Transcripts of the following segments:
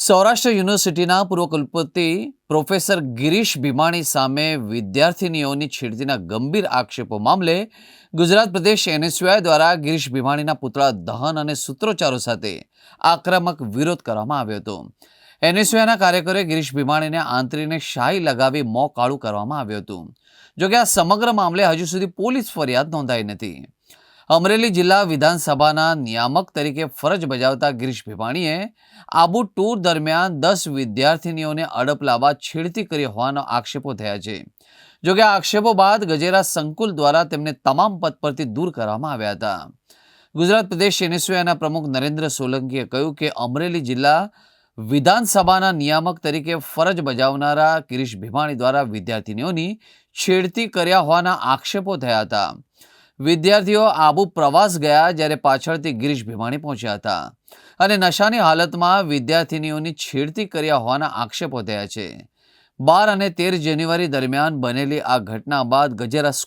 સૌરાષ્ટ્ર યુનિવર્સિટીના પૂર્વ કુલપતિ પ્રોફેસર ગિરીશ ભીમાણી સામે વિદ્યાર્થિનીઓની છેડતીના ગંભીર આક્ષેપો મામલે ગુજરાત પ્રદેશ એનએસયુઆઈ દ્વારા ગિરીશ ભીમાણીના પુતળા દહન અને સૂત્રોચ્ચારો સાથે આક્રમક વિરોધ કરવામાં આવ્યો હતો. એનએસયુઆઈના કાર્યકરોએ ગિરીશ ભીમાણીને આંતરીને શાહી લગાવી મોં કાળું કરવામાં આવ્યું હતું. જોકે આ સમગ્ર મામલે હજુ સુધી પોલીસ ફરિયાદ નોંધાઈ નથી. અમરેલી જિલ્લા વિધાનસભાના નિયામક તરીકે ફરજ બજાવતા ગિરીશ ભીમાણીએ આબુ ટૂર દરમિયાન 10 વિદ્યાર્થિનીઓને અડપ લાવવા છેડતી કરી હોવાના આક્ષેપો થયા છે. જોકે આ આક્ષેપો બાદ ગજેરા સંકુલ દ્વારા તેમને તમામ પદ પરથી દૂર કરવામાં આવ્યા હતા. ગુજરાત પ્રદેશ એનએસયુઆઈના પ્રમુખ નરેન્દ્ર સોલંકીએ કહ્યું કે અમરેલી જિલ્લા વિધાનસભાના નિયામક તરીકે ફરજ બજાવનારા ગિરીશ ભીમાણી દ્વારા વિદ્યાર્થિનીઓની છેડતી કર્યા હોવાના આક્ષેપો થયા હતા. વિદ્યાર્થીઓ આબુ પ્રવાસ ગયા જ્યારે પાછળથી ગિરીશ ભીમાણી પહોંચ્યા હતા અને નશાની હાલતમાં વિદ્યાર્થિનીઓની છેડતી કર્યા હોવાના આક્ષેપો થયા છે. 12 અને 13 જાન્યુઆરી દરમિયાન બનેલી આ ઘટના બાદ ગજેરા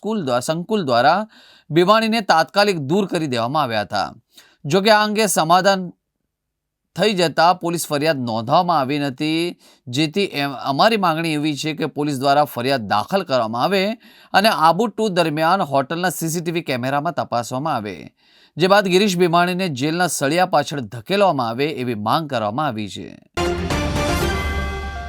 સંકુલ દ્વારા ભીમાણીને તાત્કાલિક દૂર કરી દેવામાં આવ્યા હતા. જોકે આ અંગે સમાધાન થઈ જતા પોલીસ ફરિયાદ નોંધવામાં આવી નથી, જેથી અમારી માંગણી એવી છે કે પોલીસ દ્વારા ફરિયાદ દાખલ કરવામાં આવે અને આબુ ટૂર દરમિયાન હોટલના સીસીટીવી કેમેરામાં તપાસવામાં આવે, જે બાદ ગિરીશ ભીમાણીને જેલના સળિયા પાછળ ધકેલવામાં આવે એવી માંગ કરવામાં આવી છે.